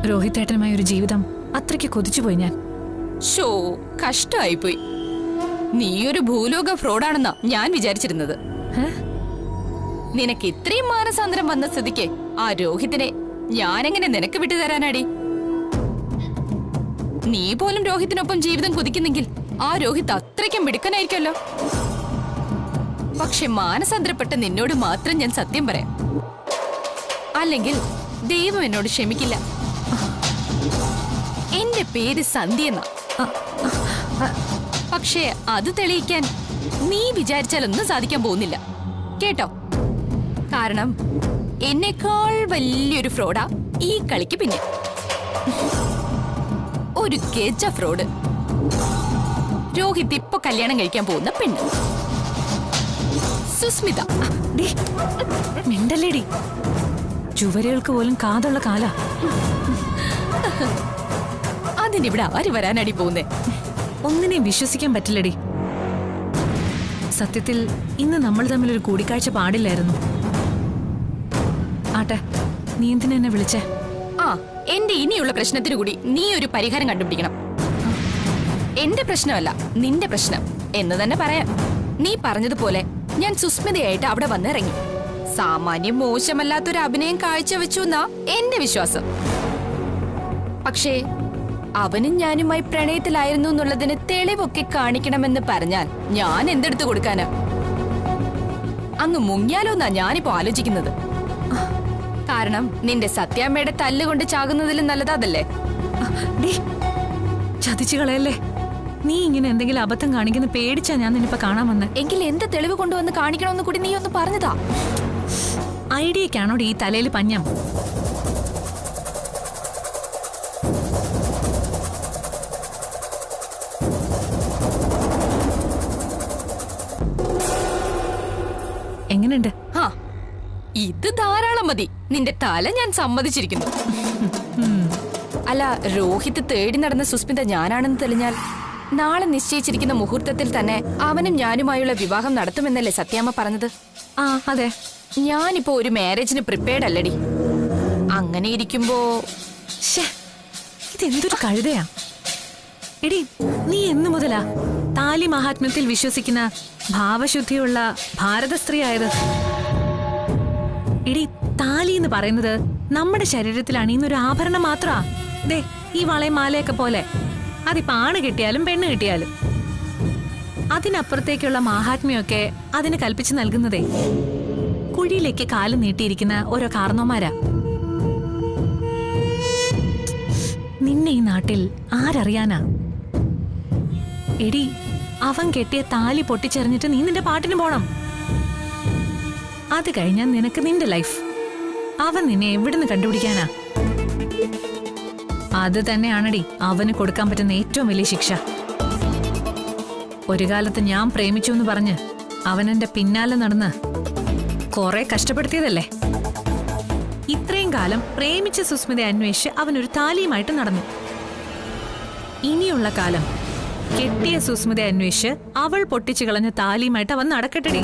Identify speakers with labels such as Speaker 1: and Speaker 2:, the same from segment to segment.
Speaker 1: രോഹിത്തേട്ടനുമായ ഒരു ജീവിതം അത്രയ്ക്ക് കൊതിച്ചുപോയി ഞാൻ.
Speaker 2: ഷോ കഷ്ടമായിപ്പോയി. നീ ഒരു ഭൂലോക ഫ്രോഡാണെന്നാ ഞാൻ വിചാരിച്ചിരുന്നത്. നിനക്ക് ഇത്രയും മാനസാന്തരം വന്ന സ്ഥിതിക്ക് ആ രോഹിത്തിനെ ഞാനെങ്ങനെ നിനക്ക് വിട്ടുതരാനാടി? നീ പോലും രോഹിത്തിനൊപ്പം ജീവിതം കൊതിക്കുന്നെങ്കിൽ ആ രോഹിത് അത്രയ്ക്കും മിടുക്കനായിരിക്കല്ലോ. പക്ഷെ മാനസാന്തരപ്പെട്ട നിന്നോട് മാത്രം ഞാൻ സത്യം പറയാം, അല്ലെങ്കിൽ ദൈവം എന്നോട് ക്ഷമിക്കില്ല. എന്റെ പേര് സന്ധ്യ എന്നാ. പക്ഷേ അത് തെളിയിക്കാൻ നീ വിചാരിച്ചാലൊന്നും സാധിക്കാൻ പോകുന്നില്ല കേട്ടോ. കാരണം എന്നേക്കാൾ വലിയൊരു ഫ്രോഡാ ഈ കളിക്ക് പിന്നെ. ഒരു ഗജ ഫ്രോഡ്. രോഹിത് ഇപ്പൊ കല്യാണം കഴിക്കാൻ പോകുന്ന പെണ്ണ് സുസ്മിത.
Speaker 1: മിണ്ടല്ലേടി, ചുവരുകൾക്ക് പോലും കാതുള്ള കാല.
Speaker 2: അതിനിവിടെ ആര് വരാനടി പോകുന്നേ?
Speaker 1: ഒന്നിനെയും വിശ്വസിക്കാൻ പറ്റില്ലടി. സത്യത്തിൽ ഇന്ന് നമ്മൾ തമ്മിലൊരു കൂടിക്കാഴ്ച പാടില്ലായിരുന്നു. ആട്ടെ, നീ എന്തിനാ എന്നെ വിളിച്ചേ?
Speaker 2: ആ, എന്റെ ഇനിയുള്ള പ്രശ്നത്തിന് കൂടി നീ ഒരു പരിഹാരം കണ്ടുപിടിക്കണം. എന്റെ പ്രശ്നമല്ല, നിന്റെ പ്രശ്നം എന്ന് തന്നെ പറയാം. നീ പറഞ്ഞതുപോലെ ഞാൻ സുസ്മിതയായിട്ട് അവിടെ വന്നിറങ്ങി. സാമാന്യം മോശമല്ലാത്തൊരു അഭിനയം കാഴ്ചവെച്ചു എന്നാ എന്റെ വിശ്വാസം. പക്ഷേ അവനും ഞാനുമായി പ്രണയത്തിലായിരുന്നു എന്നുള്ളതിന് തെളിവൊക്കെ കാണിക്കണമെന്ന് പറഞ്ഞാൽ ഞാൻ എന്തെടുത്തു കൊടുക്കാനാ? അങ്ങ് മുങ്ങിയാലോ എന്നാ ഞാനിപ്പോ ആലോചിക്കുന്നത്. കാരണം നിന്റെ സത്യാമ്മയുടെ തല്ലുകൊണ്ട് ചാകുന്നതിലും നല്ലതല്ലേ?
Speaker 1: ചതിച്ചു കളയല്ലേ. നീ ഇങ്ങനെ എന്തെങ്കിലും അബദ്ധം കാണിക്കുന്ന പേടിച്ചാ ഞാൻ നിന്നിപ്പോ കാണാൻ വന്നെ.
Speaker 2: എങ്കിൽ എന്ത് തെളിവ് കൊണ്ടുവന്ന് കാണിക്കണമെന്ന് കൂടി നീ ഒന്ന് പറഞ്ഞതാ.
Speaker 1: ഐഡിയക്കാണോടി ഈ തലയിൽ പഞ്ഞം? എങ്ങനെയുണ്ട്?
Speaker 2: ആ, ഇത് ധാരാളം മതി. നിന്റെ തല ഞാൻ സമ്മതിച്ചിരിക്കുന്നു. അല്ല, രോഹിത് തേടി നടന്ന സുസ്മിത ഞാനാണെന്ന് തെളിഞ്ഞാൽ നാളെ നിശ്ചയിച്ചിരിക്കുന്ന മുഹൂർത്തത്തിൽ തന്നെ അവനും ഞാനുമായുള്ള വിവാഹം നടത്തുമെന്നല്ലേ സത്യാമ്മ പറഞ്ഞത്?
Speaker 1: ആ അതെ.
Speaker 2: ഞാനിപ്പോ ഒരു മാരേജിന് പ്രിപ്പയർഡ് അല്ലടി. അങ്ങനെ ഇരിക്കുമ്പോ
Speaker 1: ഇതെന്തൊരു കഴുതയാ എടി. നീ എന്നു മുതലാ താലി മഹാത്മ്യത്തിൽ വിശ്വസിക്കുന്ന ഭാവശുദ്ധിയുള്ള ഭാരത സ്ത്രീ ആയത്? എടി, താലി എന്ന് പറയുന്നത് നമ്മുടെ ശരീരത്തിൽ അണിയുന്ന ഒരു ആഭരണം മാത്രാ. ദേ, ഈ വളയും മാലയൊക്കെ പോലെ. അതിപ്പോ ആണ് കിട്ടിയാലും പെണ്ണ് കിട്ടിയാലും അതിനപ്പുറത്തേക്കുള്ള മാഹാത്മ്യമൊക്കെ അതിന് കൽപ്പിച്ചു നൽകുന്നതേ കുഴിയിലേക്ക് കാല് നീട്ടിയിരിക്കുന്ന ഓരോ കാരണവന്മാരാ. നിന്നെ ഈ നാട്ടിൽ ആരറിയാനാ? എടി, അവൻ കെട്ടിയ താലി പൊട്ടിച്ചെറിഞ്ഞിട്ട് നീ നിന്റെ പാട്ടിന് പോണം. അത് കഴിഞ്ഞാൽ നിനക്ക് നിന്റെ ലൈഫ്. അവൻ നിന്നെ എവിടുന്ന് കണ്ടുപിടിക്കാനാ? അത് തന്നെയാണടി അവന് കൊടുക്കാൻ പറ്റുന്ന ഏറ്റവും വലിയ ശിക്ഷ. ഒരു കാലത്ത് ഞാൻ പ്രേമിച്ചു എന്ന് പറഞ്ഞ് അവനെന്റെ പിന്നാലെ നടന്ന് കുറെ കഷ്ടപ്പെടുത്തിയതല്ലേ. ഇത്രയും കാലം പ്രേമിച്ച സുസ്മിതയെ അന്വേഷിച്ച് അവനൊരു താലിയുമായിട്ട് നടന്നു. ഇനിയുള്ള കാലം കെട്ടിയ സുസ്മിതയെ അന്വേഷിച്ച് അവൾ പൊട്ടിച്ചു കളഞ്ഞ താലിയുമായിട്ട് അവൻ നടക്കട്ടെടി.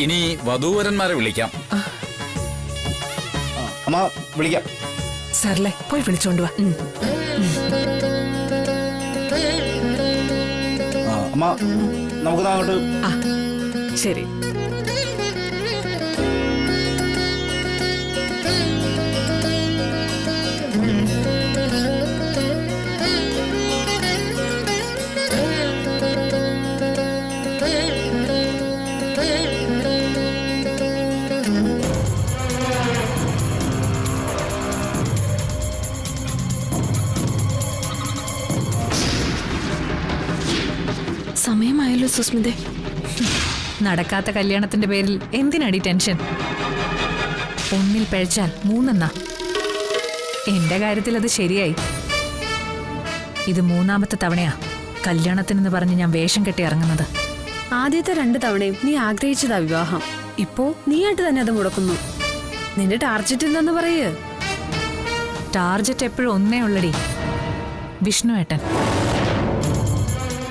Speaker 3: ഇനി വധൂവരന്മാരെ വിളിക്കാം.
Speaker 4: അമ്മ വിളിക്കാം.
Speaker 5: സാറല്ലേ പോയി വിളിച്ചോണ്ട് വാ.
Speaker 4: അമ്മ നമുക്ക് അങ്ങോട്ട്.
Speaker 5: ആ ശരി.
Speaker 6: സമയമായല്ലോ സുസ്മിതേ.
Speaker 1: നടക്കാത്ത കല്യാണത്തിന്റെ പേരിൽ എന്തിനടി ടെൻഷൻ? ഒന്നിൽ പഴച്ചാൽ മൂന്നെണ്ണ. എന്റെ കാര്യത്തിൽ അത് ശരിയായി. ഇത് മൂന്നാമത്തെ തവണയാ കല്യാണത്തിനെന്ന് പറഞ്ഞ് ഞാൻ വേഷം കെട്ടി ഇറങ്ങുന്നത്.
Speaker 6: ആദ്യത്തെ 2 തവണയും നീ ആഗ്രഹിച്ചതാ വിവാഹം. ഇപ്പോ നീയായിട്ട് തന്നെ അത് മുടക്കുന്നു. നിന്റെ ടാർജറ്റ് എന്തെന്ന് പറയ്.
Speaker 1: ടാർജറ്റ് എപ്പോഴും ഒന്നേ ഉള്ളടി, വിഷ്ണുവേട്ടൻ.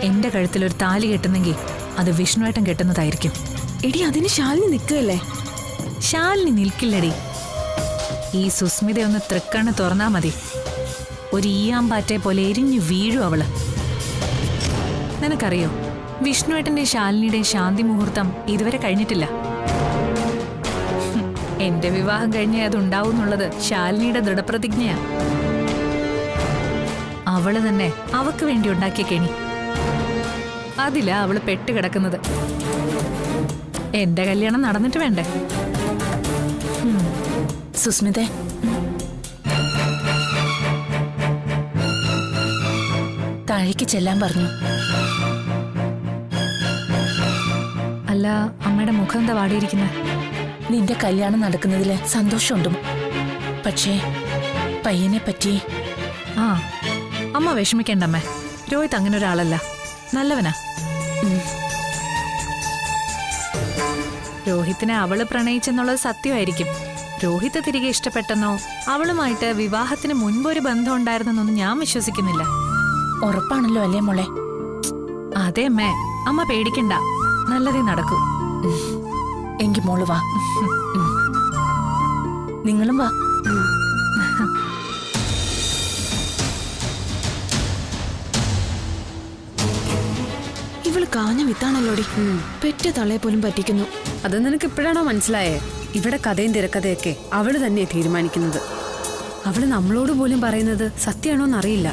Speaker 1: എന്റെ കഴുത്തിൽ ഒരു താലി കെട്ടുന്നെങ്കിൽ അത് വിഷ്ണുവേട്ടൻ കെട്ടുന്നതായിരിക്കും.
Speaker 6: എടി അതിന് ശാലിനി നിൽക്കുകയല്ലേ.
Speaker 1: ശാലിനി നിൽക്കില്ലടി. ഈ സുസ്മിതയൊന്ന് തൃക്കണ്ണ് തുറന്നാ മതി, ഒരു ഈയാമ്പാറ്റെ പോലെ എരിഞ്ഞു വീഴും അവള്. നിനക്കറിയോ, വിഷ്ണുവേട്ടന്റെ ശാലിനിയുടെ ശാന്തി മുഹൂർത്തം ഇതുവരെ കഴിഞ്ഞിട്ടില്ല. എന്റെ വിവാഹം കഴിഞ്ഞേ അതുണ്ടാവും എന്നുള്ളത് ശാലിനിയുടെ ദൃഢപ്രതിജ്ഞയാ. അവള് തന്നെ അവക്ക് വേണ്ടി ഉണ്ടാക്കിയ കെണി, അതിലാ അവള് പെട്ടുകിടക്കുന്നത്. എന്റെ കല്യാണം നടന്നിട്ട് വേണ്ടേ?
Speaker 2: സുസ്മിതേ, താഴേക്ക് ചെല്ലാൻ പറഞ്ഞു.
Speaker 1: അല്ല, അമ്മയുടെ മുഖം എന്താ വാടിയിരിക്കുന്നത്?
Speaker 2: നിന്റെ കല്യാണം നടക്കുന്നതില് സന്തോഷമുണ്ട്, പക്ഷേ പയ്യനെ പറ്റി.
Speaker 1: ആ, അമ്മ വിഷമിക്കണ്ടമ്മേ. രോഹിത് അങ്ങനെ ഒരാളല്ല, നല്ലവനാ. രോഹിത്തിനെ അവള് പ്രണയിച്ചെന്നുള്ളത് സത്യമായിരിക്കും. രോഹിത് തിരികെ ഇഷ്ടപ്പെട്ടെന്നോ അവളുമായിട്ട് വിവാഹത്തിന് മുൻപൊരു ബന്ധം ഉണ്ടായിരുന്നെന്നൊന്നും ഞാൻ വിശ്വസിക്കുന്നില്ല.
Speaker 2: ഉറപ്പാണല്ലോ അല്ലേ മോളെ?
Speaker 1: അതെ അമ്മേ, അമ്മ പേടിക്കണ്ട, നല്ലതേ നടക്കൂ.
Speaker 2: എങ്കി മോള് വാ, നിങ്ങളും വാ.
Speaker 6: ഇവള് കാഞ്ഞ വിത്താണല്ലോടി. പെറ്റ തളയെ പോലും പറ്റിക്കുന്നു. അത് നിനക്ക് ഇപ്പോഴാണോ മനസ്സിലായേ? ഇവിടെ കഥയും തിരക്കഥയൊക്കെ അവള് തന്നെ തീരുമാനിക്കുന്നത്. അവള് നമ്മളോട് പോലും പറയുന്നത് സത്യമാണോന്നറിയില്ല.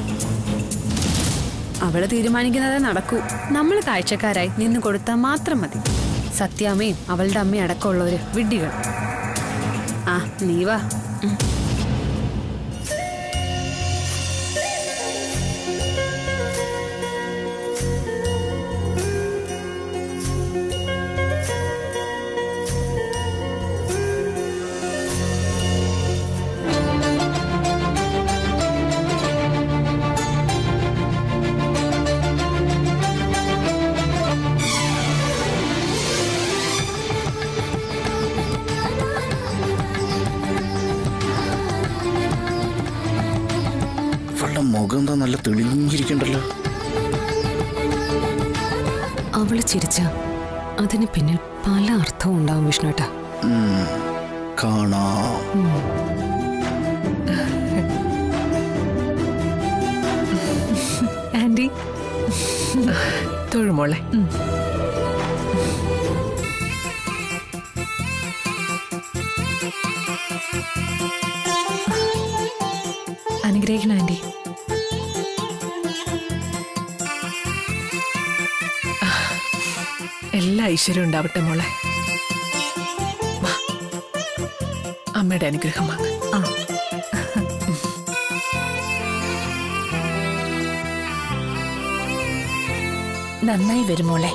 Speaker 6: അവള് തീരുമാനിക്കുന്നതേ നടക്കൂ. നമ്മൾ കാഴ്ചക്കാരായി നിന്ന് കൊടുത്താൽ മാത്രം മതി. സത്യാമ്മയും അവളുടെ അമ്മയും അടക്കമുള്ളവര് വിഡ്ഢികൾ. ആ നീ വാ.
Speaker 4: മുഖം എന്താ നല്ല തെളിഞ്ഞിരിക്കണ്ടല്ലോ.
Speaker 6: അവള് ചിരിച്ച അതിന് പിന്നിൽ പല അർത്ഥവും ഉണ്ടാവും വിഷ്ണുട്ടാ.
Speaker 4: കാണാം.
Speaker 1: ആന്റി
Speaker 5: തൊഴുമോളെ.
Speaker 1: അനുഗ്രഹിക്കണം ആന്റി.
Speaker 5: എല്ലാ ഐശ്വര്യം ഉണ്ടാവട്ടെ മോളെ. വാ, അമ്മയുടെ അനുഗ്രഹം വാങ്ങ.
Speaker 1: ആ,
Speaker 2: നന്നായി വരുമോളെ.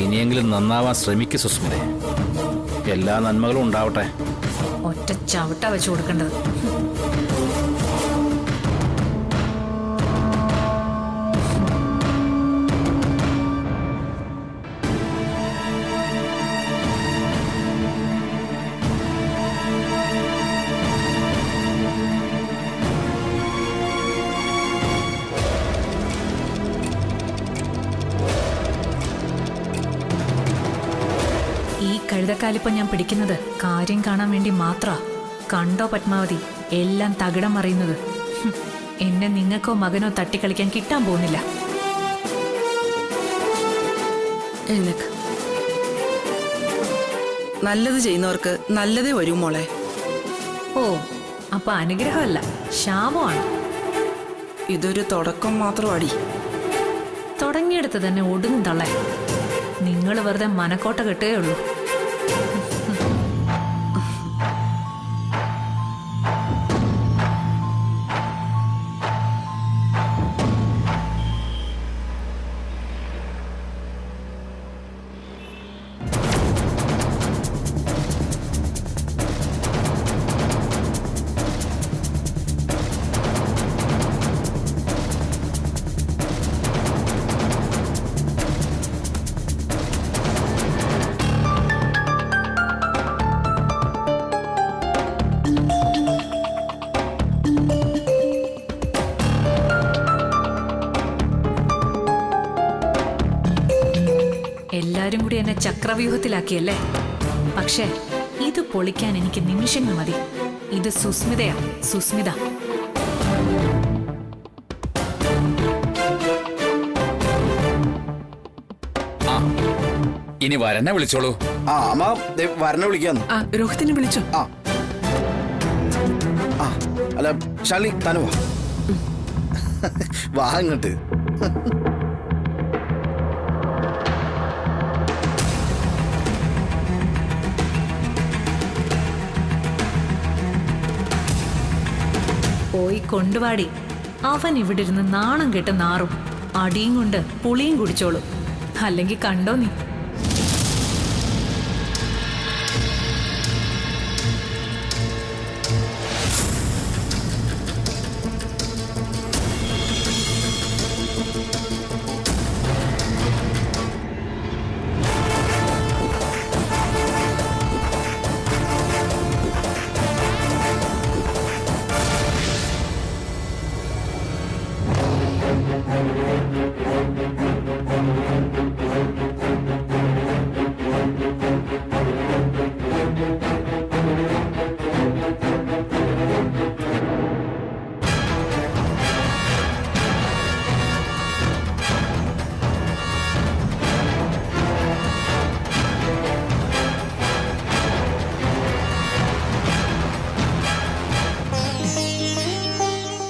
Speaker 3: ഇനിയെങ്കിലും നന്നാവാൻ ശ്രമിക്കു സുസ്മിതേ.
Speaker 4: എല്ലാ നന്മകളും ഉണ്ടാവട്ടെ.
Speaker 1: ഒറ്റ ചവിട്ട വെച്ചു കൊടുക്കേണ്ടത്. ഈ കഴുതക്കാലിപ്പം ഞാൻ പിടിക്കുന്നത് കാര്യം കാണാൻ വേണ്ടി മാത്രമാ. കണ്ടോ പത്മാവതി, എല്ലാം തകിടം മറിയുന്നത്. എന്നെ നിങ്ങൾക്കോ മകനോ തട്ടിക്കളിക്കാൻ കിട്ടാൻ പോകുന്നില്ല.
Speaker 7: എഴുന്നേക്ക്. നല്ലത് ചെയ്യുന്നവർക്ക് നല്ലതേ വരൂ മോളെ.
Speaker 1: ഓ, അപ്പൊ അനുഗ്രഹമല്ല, ശാപമാണ്.
Speaker 7: ഇതൊരു തുടക്കം മാത്രമാടി.
Speaker 1: തുടങ്ങിയെടുത്ത് തന്നെ ഒടുങ്ങും തള്ളേ. നിങ്ങൾ വെറുതെ മനക്കോട്ട കെട്ടുകയുള്ളൂ. എല്ലാരും കൂടി എന്നെ ചക്രവ്യൂഹത്തിലാക്കിയല്ലേ. പക്ഷേ ഇത് പൊളിക്കാൻ എനിക്ക് നിമിഷങ്ങൾ മതി. ഇത് സുസ്മിതയാ, സുസ്മിത.
Speaker 3: ആ, ഇനി വരനെ വിളിച്ചോളൂ.
Speaker 4: ആ അമ്മ വരനെ വിളിക്കാന്ന്.
Speaker 5: ആ രോഹിത്തിനെ വിളിച്ചോ?
Speaker 4: ആ ആ അല്ല ശാലി തനുവാ, വാ ഇങ്ങോട്ട്.
Speaker 1: പോയി കൊണ്ടുപാടി. അവൻ ഇവിടെ ഇരുന്ന് നാണം കെട്ട് നാറും. അടിയും കൊണ്ട് പുളിയും കുടിച്ചോളൂ. അല്ലെങ്കിൽ കണ്ടോ നീ.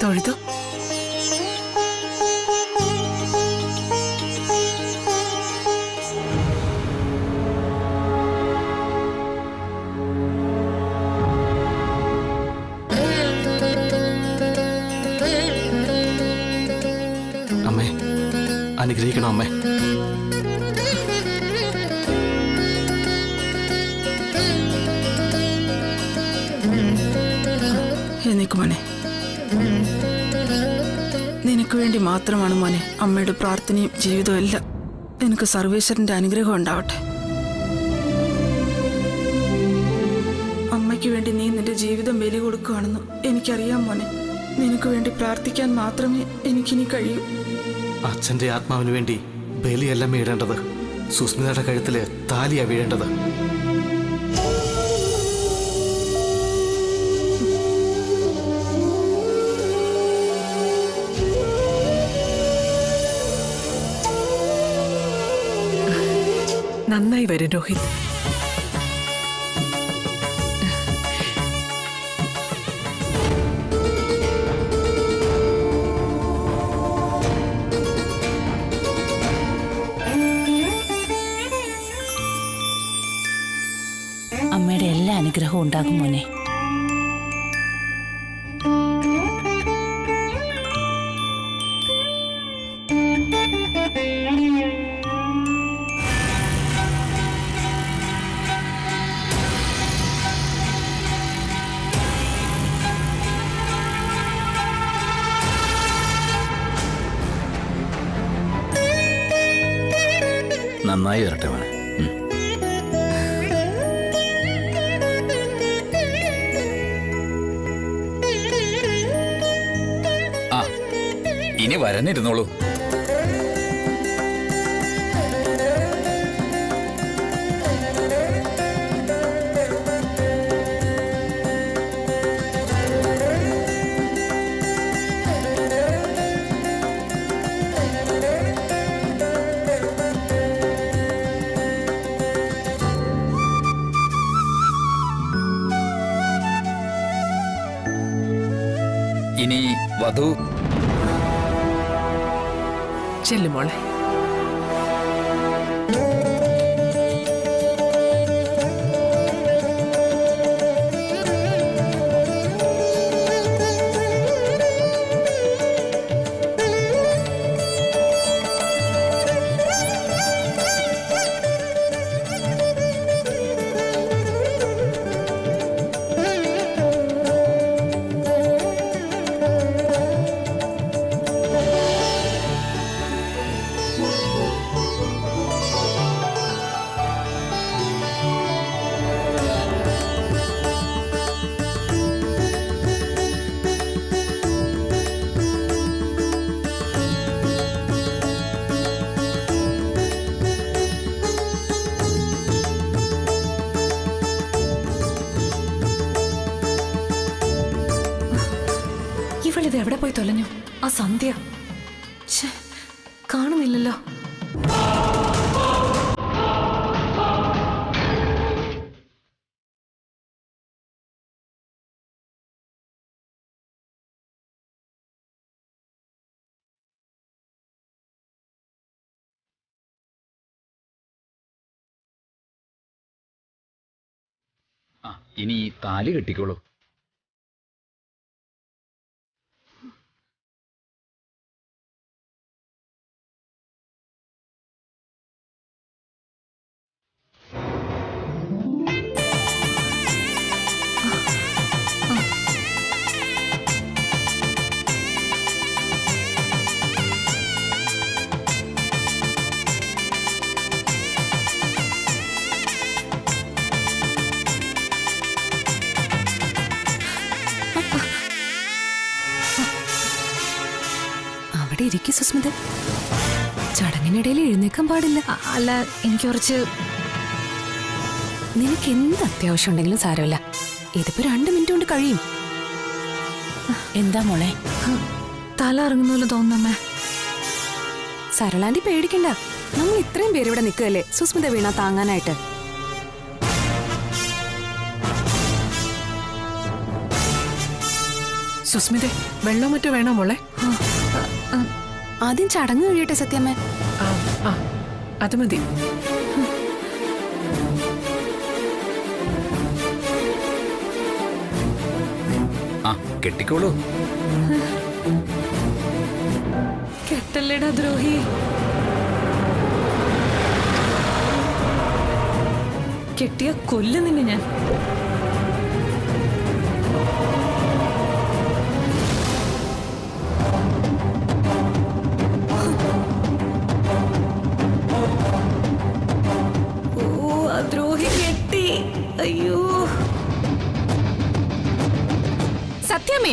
Speaker 5: തൊഴുതോ?
Speaker 8: അമ്മേ, അനുഗ്രഹിക്കണം അമ്മേ.
Speaker 7: എഴുന്നേക്ക് മോനെ. നിനക്ക് വേണ്ടി മാത്രമാണ് മോനെ അമ്മയുടെ പ്രാർത്ഥനയും ജീവിതവും എല്ലാം. നിനക്ക് സർവേശ്വരന്റെ അനുഗ്രഹം ഉണ്ടാവട്ടെ. അമ്മയ്ക്ക് വേണ്ടി നീ നിന്റെ ജീവിതം ബലി കൊടുക്കുകയാണെന്ന് എനിക്കറിയാം മോനെ. നിനക്ക് വേണ്ടി പ്രാർത്ഥിക്കാൻ മാത്രമേ എനിക്കിനി കഴിയൂ.
Speaker 8: അച്ഛന്റെ ആത്മാവിന് വേണ്ടി ബലിയല്ല വീഴേണ്ടത്, സുസ്മിതയുടെ കഴുത്തില് താലിയാ വീഴേണ്ടത്.
Speaker 5: നന്നായി വരും രോഹിത്.
Speaker 9: അമ്മയുടെ എല്ലാ അനുഗ്രഹവും ഉണ്ടാകും മോനെ.
Speaker 4: നന്നായി വരട്ടെ മോനെ.
Speaker 3: ആ ഇനി വരനിരുന്നോളൂ. ഇനി വധു
Speaker 5: ചെല്ലുമോളെ.
Speaker 1: ഇവളിത് എവിടെ പോയി തൊലഞ്ഞു? ആ സന്ധ്യ കാണുന്നില്ലല്ലോ.
Speaker 3: ആ ഇനി ഈ താലി കെട്ടിക്കോളൂ.
Speaker 6: അവിടെ ഇരിക്കും സുസ്മിത. ചടങ്ങിനിടയിൽ എഴുന്നേക്കാൻ പാടില്ല.
Speaker 1: അല്ല, എനിക്ക് കുറച്ച്
Speaker 6: നിനക്ക് എന്ത് അത്യാവശ്യം ഉണ്ടെങ്കിലും സാരമില്ല. ഇതിപ്പോ 2 മിനിറ്റ് കൊണ്ട് കഴിയും.
Speaker 9: എന്താ മോളെ?
Speaker 1: തല ഇറങ്ങുന്നല്ലോ തോന്നുന്നമ്മേ.
Speaker 6: സരളാന്റി പേടിക്കണ്ട. നമ്മൾ ഇത്രയും പേര് ഇവിടെ നിൽക്കുകയല്ലേ സുസ്മിത വീണ താങ്ങാനായിട്ട്.
Speaker 5: സുസ്മിതെ, വെള്ളം മറ്റോ വേണോ മോളെ?
Speaker 6: ആദ്യം ചടങ്ങ് കഴിയട്ടെ സത്യമ്മ.
Speaker 5: അത് മതി.
Speaker 3: ആ കെട്ടിക്കോളൂ.
Speaker 1: കെട്ടല്ലേടാ ദ്രോഹി. കെട്ടിയ കൊല്ലുന്നില്ല ഞാൻ. ദ്രോഹി കെട്ടി. അയ്യോ
Speaker 2: സത്യമേ,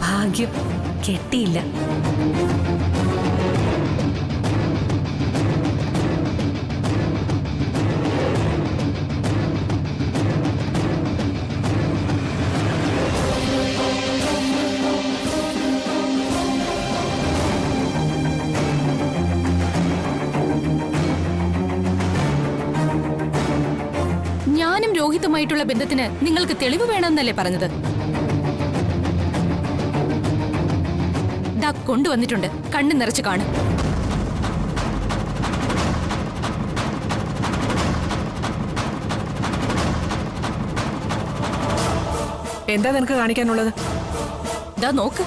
Speaker 1: ഭാഗ്യം കെട്ടിയില്ല.
Speaker 2: ഞാനും രോഹിതുമായിട്ടുള്ള ബന്ധത്തിന് നിങ്ങൾക്ക് തെളിവ് വേണമെന്നല്ലേ പറഞ്ഞത്? ദാ കൊണ്ടുവന്നിട്ടുണ്ട്, കണ്ണു നിറച്ച് കാണും.
Speaker 5: എന്താ നിനക്ക് കാണിക്കാനുള്ളത്?
Speaker 2: ദാ നോക്ക്.